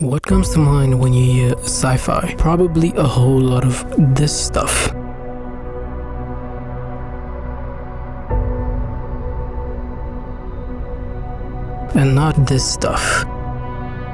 What comes to mind when you hear sci-fi? Probably a whole lot of this stuff. And not this stuff.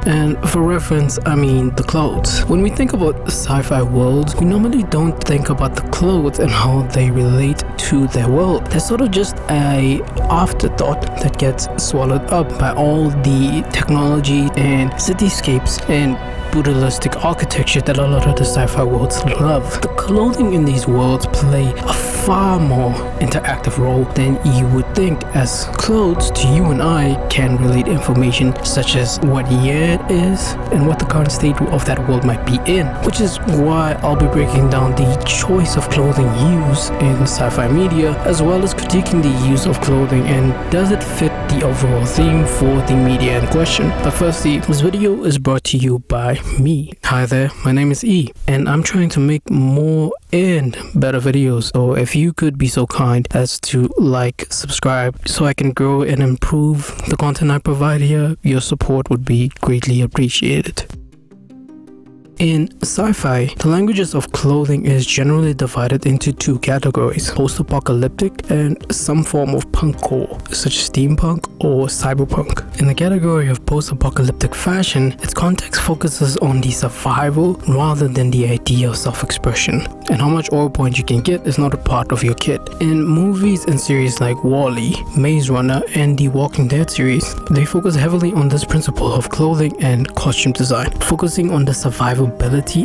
And for reference, I mean the clothes. When we think about sci-fi worlds, we normally don't think about the clothes and how they relate to their world. They're sort of just an afterthought that gets swallowed up by all the technology and cityscapes and brutalistic architecture that a lot of the sci-fi worlds love. The clothing in these worlds play a far more interactive role than you would think, as clothes to you and I can relate information such as what year it is and what the current state of that world might be in, which is why I'll be breaking down the choice of clothing used in sci-fi media, as well as critiquing the use of clothing and does it fit the overall theme for the media in question. But firstly, this video is brought to you by me. Hi there, my name is E, and I'm trying to make more and better videos, so if you could be so kind as to like, subscribe, so I can grow and improve the content I provide here, your support would be greatly appreciated. In sci-fi, the languages of clothing is generally divided into two categories: post-apocalyptic and some form of punk core, such as steampunk or cyberpunk. In the category of post-apocalyptic fashion, its context focuses on the survival rather than the idea of self-expression, and how much oil points you can get is not a part of your kit. In movies and series like WALL-E, Maze Runner, and the Walking Dead series, they focus heavily on this principle of clothing and costume design, focusing on the survivability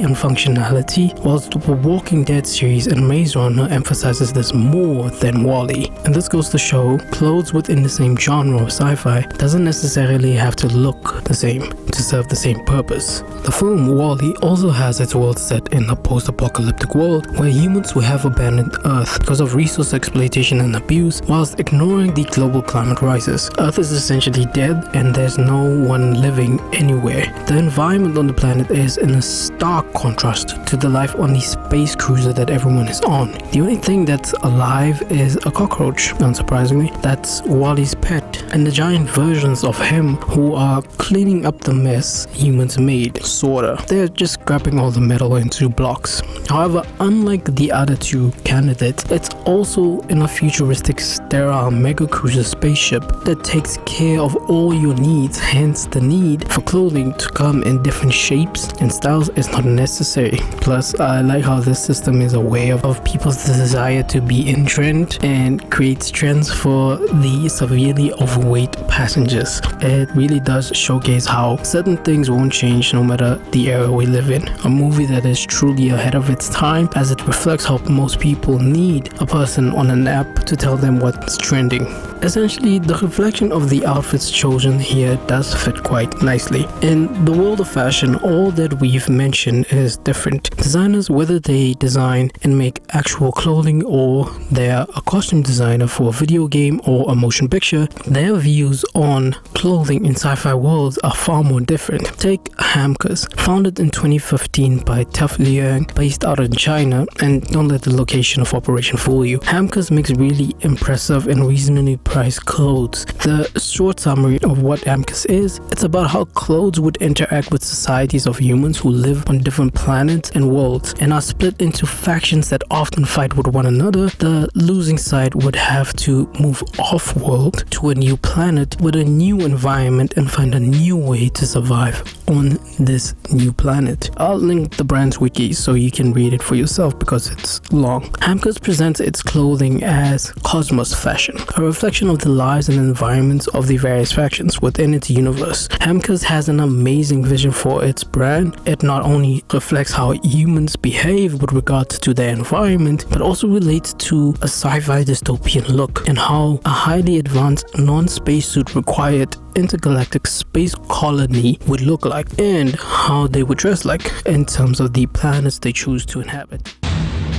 and functionality, whilst the Walking Dead series and Maze Runner emphasizes this more than WALL-E. And this goes to show clothes within the same genre of sci-fi doesn't necessarily have to look the same to serve the same purpose. The film WALL-E also has its world set in a post-apocalyptic world where humans will have abandoned Earth because of resource exploitation and abuse, whilst ignoring the global climate rises. Earth is essentially dead and there's no one living anywhere. The environment on the planet is in a stark contrast to the life on the space cruiser that everyone is on. The only thing that's alive is a cockroach, unsurprisingly. That's WALL-E's pet, and the giant versions of him who are cleaning up the mess humans made, sorta. They're just scrapping all the metal into blocks. However, unlike the other two candidates, it's also in a futuristic sterile mega cruiser spaceship that takes care of all your needs, hence the need for clothing to come in different shapes and styles is not necessary. Plus, I like how this system is aware of people's desire to be in trend and creates trends for the severely overweight passengers. It really does showcase how certain things won't change no matter the era we live in. A movie that is truly ahead of its time, as it reflects how most people need a person on an app to tell them what's trending. Essentially, the reflection of the outfits chosen here does fit quite nicely. In the world of fashion, all that we've mentioned is different. Designers, whether they design and make actual clothing or they're a costume designer for a video game or a motion picture, their views on clothing in sci-fi worlds are far more different. Take Hamcus, founded in 2015 by Tuff Liang, based out in China, and don't let the location of operation fool you. Hamcus makes really impressive and reasonably priced clothes. The short summary of what Hamcus is, it's about how clothes would interact with societies of humans who live on different planets and worlds and are split into factions that often fight with one another. The losing side would have to move off-world to a new planet with a new environment and find a new way to survive on this new planet. I'll link the brand's wiki so you can read it for yourself because it's long. Hamcus presents its clothing as cosmos fashion, a reflection of the lives and environments of the various factions within its universe. Hamcus has an amazing vision for its brand. It not only reflects how humans behave with regards to their environment, but also relates to a sci-fi dystopian look and how a highly advanced non-spacesuit required intergalactic space colony would look like and how they would dress like in terms of the planets they choose to inhabit.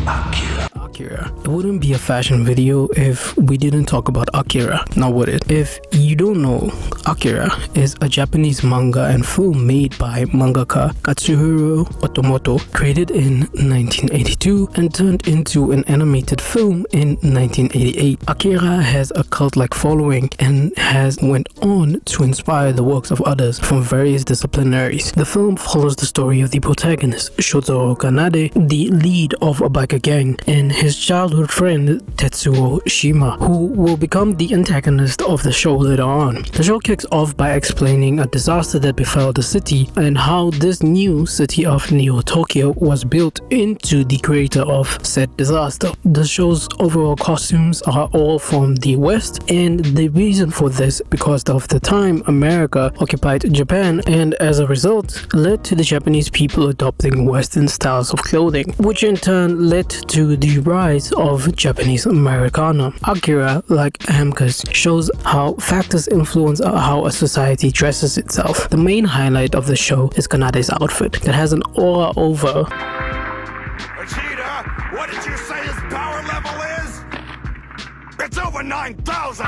Akira. Akira. It wouldn't be a fashion video if we didn't talk about Akira, now would it? If you don't know, Akira is a Japanese manga and film made by mangaka Katsuhiro Otomoto, created in 1982 and turned into an animated film in 1988. Akira has a cult-like following and has went on to inspire the works of others from various disciplinaries. The film follows the story of the protagonist, Shotaro Kanade, the lead of a biker gang, and his childhood friend Tetsuo Shima, who will become the antagonist of the show later on. The show kicks off by explaining a disaster that befell the city and how this new city of Neo Tokyo was built into the creator of said disaster. The show's overall costumes are all from the West, and the reason for this because of the time America occupied Japan, and as a result led to the Japanese people adopting Western styles of clothing, which in turn led to the rise of Japanese Americana. Akira, like Hamcus, shows how factors influence how a society dresses itself. The main highlight of the show is Kanade's outfit that has an aura over. Vegeta, what did you say his power level is? It's over 9,000!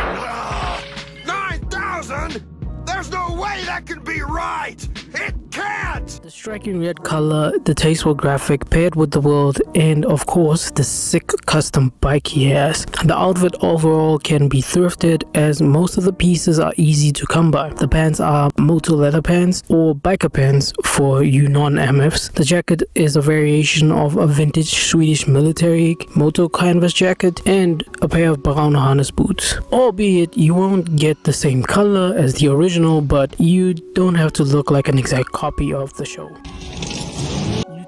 9,000?! There's no way that can be right! It can't! The striking red color, the tasteful graphic paired with the world, and of course the sick custom bike he has. The outfit overall can be thrifted as most of the pieces are easy to come by. The pants are moto leather pants or biker pants for you non-MFs. The jacket is a variation of a vintage Swedish military moto canvas jacket and a pair of brown harness boots. Albeit you won't get the same color as the original, but you don't have to look like an exact copy of the show.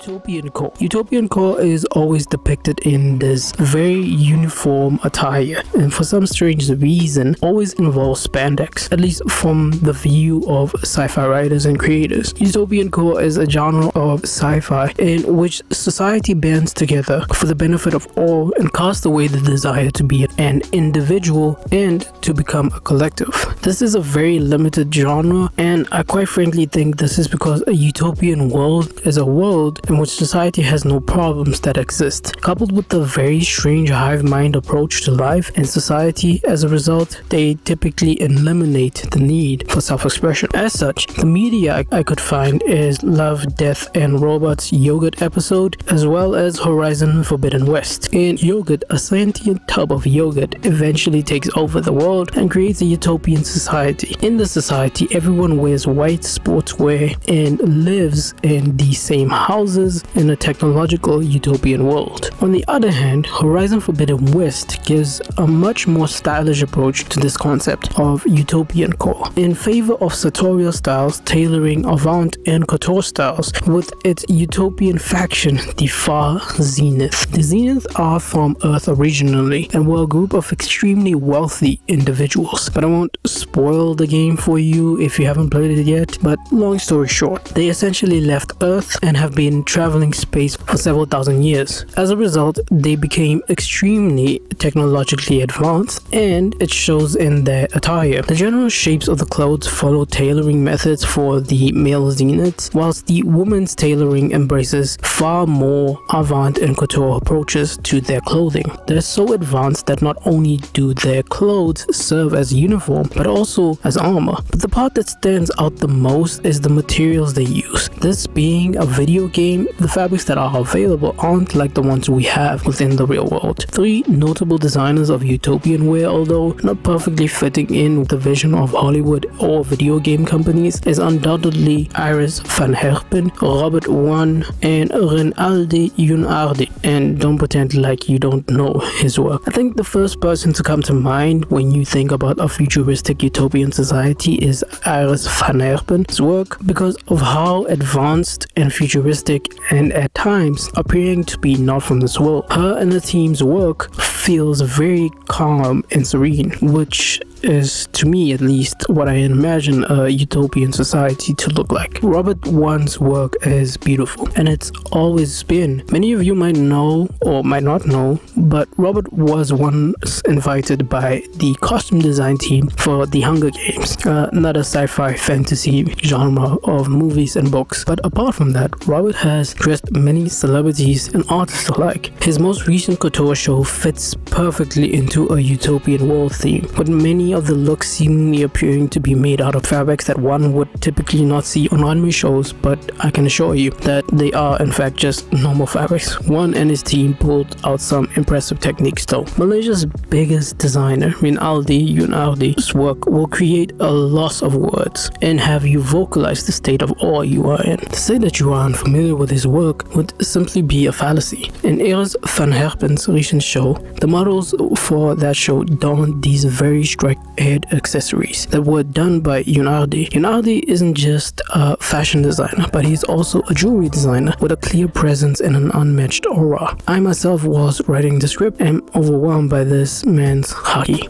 Utopian core. Utopian core is always depicted in this very uniform attire, and for some strange reason always involves spandex, at least from the view of sci-fi writers and creators. Utopian core is a genre of sci-fi in which society bands together for the benefit of all and cast away the desire to be an individual and to become a collective. This is a very limited genre, and I quite frankly think this is because a utopian world is a world in which society has no problems that exist, coupled with the very strange hive mind approach to life and society. As a result, they typically eliminate the need for self-expression. As such, the media I could find is Love, Death and Robots Yogurt episode, as well as Horizon Forbidden West. In Yogurt, a sentient tub of yogurt eventually takes over the world and creates a utopian society. In the society, everyone wears white sportswear and lives in the same houses in a technological utopian world. On the other hand, Horizon Forbidden West gives a much more stylish approach to this concept of utopian core, in favor of sartorial styles, tailoring avant and couture styles, with its utopian faction, the Far Zenith. The Zenith are from Earth originally and were a group of extremely wealthy individuals, but I won't spoil the game for you if you haven't played it yet. But long story short, they essentially left Earth and have been traveling space for several thousand years. As a result, they became extremely technologically advanced, and it shows in their attire. The general shapes of the clothes follow tailoring methods for the male zeniths, whilst the woman's tailoring embraces far more avant and couture approaches to their clothing. They're so advanced that not only do their clothes serve as uniform, but also as armor. But the part that stands out the most is the materials they use. This being a video game, the fabrics that are available aren't like the ones we have within the real world. Three notable designers of utopian wear, although not perfectly fitting in with the vision of Hollywood or video game companies, is undoubtedly Iris van Herpen, Robert Wan, and Renaldi Junardi. And don't pretend like you don't know his work. I think the first person to come to mind when you think about a futuristic utopian society is Iris van Herpen's work, because of how advanced and futuristic and at times appearing to be not from this world. Her and the team's work feels very calm and serene, which is, to me at least, what I imagine a utopian society to look like. Robert One's work is beautiful, and it's always been. Many of you might know or might not know, but Robert was once invited by the costume design team for the Hunger Games, another sci-fi fantasy genre of movies and books. But apart from that, Robert has dressed many celebrities and artists alike. His most recent couture show fits perfectly into a utopian world theme, with many of the looks seemingly appearing to be made out of fabrics that one would typically not see on anime shows, but I can assure you that they are in fact just normal fabrics. One and his team pulled out some impressive techniques though. Malaysia's biggest designer, Yunardi's work will create a loss of words and have you vocalize the state of awe you are in. To say that you are unfamiliar with his work would simply be a fallacy. In Eris van Herpen's recent show, the models for that show donned these very straight-edged accessories that were done by Yunardi. Yunardi isn't just a fashion designer, but he's also a jewelry designer with a clear presence and an unmatched aura. I myself was writing the script and overwhelmed by this man's haki.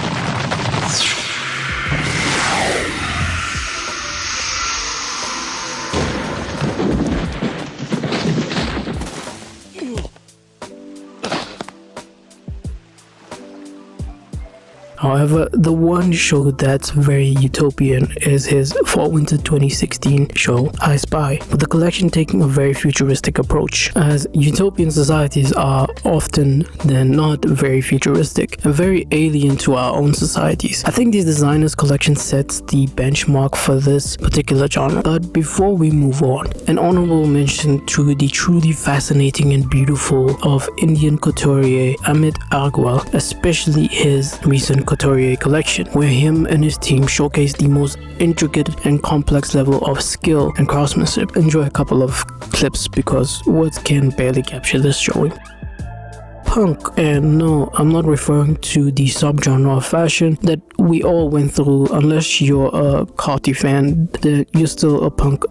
However, the one show that's very utopian is his Fall/Winter 2016 show, I Spy, with the collection taking a very futuristic approach, as utopian societies are often then not very futuristic and very alien to our own societies. I think these designers' collection sets the benchmark for this particular genre. But before we move on, an honorable mention to the truly fascinating and beautiful of Indian couturier Amit Aggarwal, especially his recent couturier collection, where him and his team showcase the most intricate and complex level of skill and craftsmanship. Enjoy a couple of clips because words can barely capture this showing. Punk, and no, I'm not referring to the subgenre of fashion that we all went through. Unless you're a Carti fan, then you're still a punk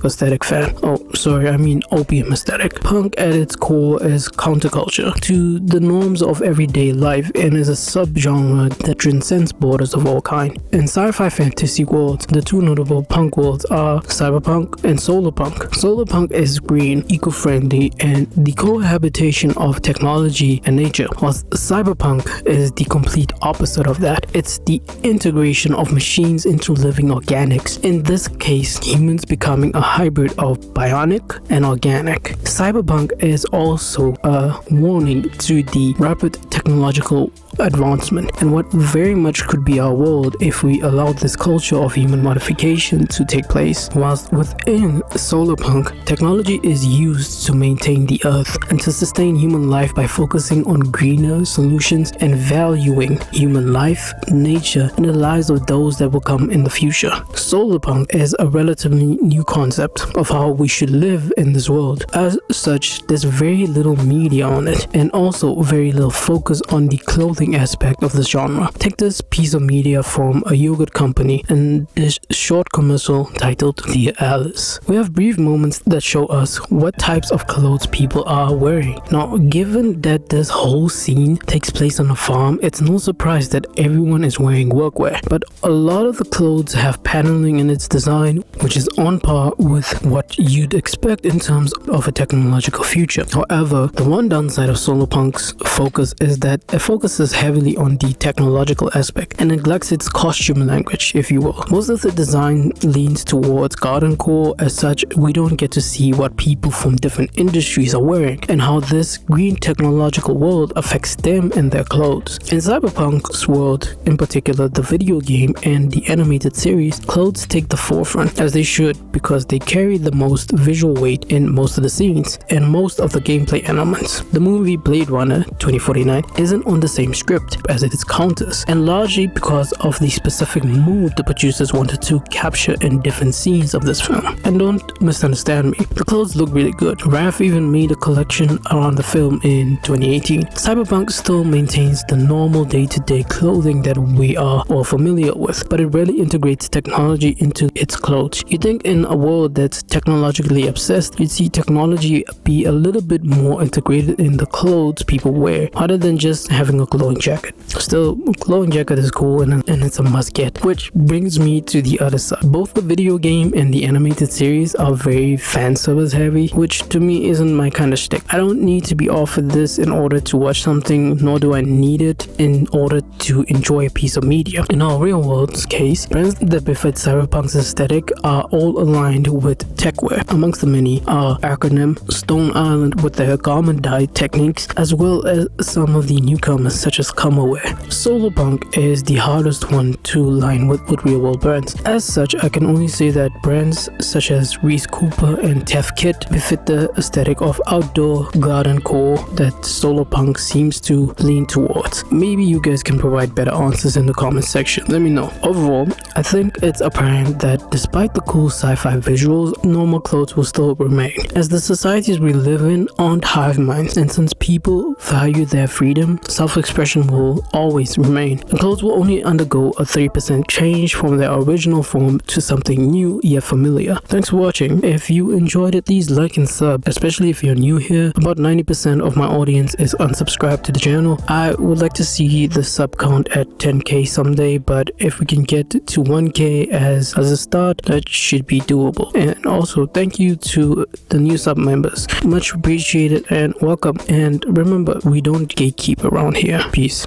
aesthetic fan. Oh, sorry, I mean opium aesthetic. Punk at its core is counterculture to the norms of everyday life and is a subgenre that transcends borders of all kind. In sci-fi fantasy worlds, the two notable punk worlds are cyberpunk and solarpunk. Solarpunk is green, eco-friendly, and the cohabitation of technology and nature, whilst cyberpunk is the complete opposite of that. It's the integration of machines into living organics, in this case humans becoming a hybrid of bionic and organic. Cyberpunk is also a warning to the rapid technological advancement and what very much could be our world if we allowed this culture of human modification to take place. Whilst within solarpunk, technology is used to maintain the earth and to sustain human life by focusing on greener solutions and valuing human life, nature, and the lives of those that will come in the future. Solarpunk is a relatively new concept of how we should live in this world. As such, there's very little media on it and also very little focus on the clothing aspect of this genre. Take this piece of media from a yogurt company and this short commercial titled Dear Alice. We have brief moments that show us what types of clothes people are wearing. Now, given that this whole scene takes place on a farm, it's no surprise that everyone is wearing workwear, but a lot of the clothes have paneling in its design, which is on par with what you'd expect in terms of a technological future. However, the one downside of solarpunk's focus is that it focuses heavily on the technological aspect and neglects its costume language, if you will. Most of the design leans towards garden core. As such, we don't get to see what people from different industries are wearing and how this green technological world affects them and their clothes. In Cyberpunk's world, in particular the video game and the animated series, clothes take the forefront, as they should, because they carry the most visual weight in most of the scenes and most of the gameplay elements. The movie Blade Runner 2049 isn't on the same script as its counters, and largely because of the specific mood the producers wanted to capture in different scenes of this film. And don't misunderstand me, the clothes look really good. Raph even made a collection around the film in 2018. Cyberpunk still maintains the normal day-to-day clothing that we are all familiar with, but it rarely integrates technology into its clothes. You think in a world that's technologically obsessed, you'd see technology be a little bit more integrated in the clothes people wear, rather than just having a clothes glowing jacket. Still, glowing jacket is cool and it's a must get, which brings me to the other side. Both the video game and the animated series are very fan service heavy, which to me isn't my kind of shtick. I don't need to be offered this in order to watch something, nor do I need it in order to enjoy a piece of media. In our real world's case, brands that befit cyberpunk's aesthetic are all aligned with techwear. Amongst the many are Acronym, Stone Island with their garment dye techniques, as well as some of the newcomers such as Kamaware. Solarpunk is the hardest one to line with real world brands. As such, I can only say that brands such as Reese Cooper and Tef Kit befit the aesthetic of outdoor garden core that Solarpunk seems to lean towards. Maybe you guys can provide better answers in the comment section. Let me know. Overall, I think it's apparent that despite the cool sci-fi visuals, normal clothes will still remain, as the societies we live in aren't hive minds, and since people value their freedom, self-expression will always remain, and clothes will only undergo a 3% change from their original form to something new yet familiar. Thanks for watching. If you enjoyed it, please like and sub, especially if you're new here. About 90% of my audience is unsubscribed to the channel. I would like to see the sub count at 10k someday, but if we can get to 1k as a start, that should be doable. And also thank you to the new sub members, much appreciated and welcome. And remember, we don't gatekeep around here. Peace.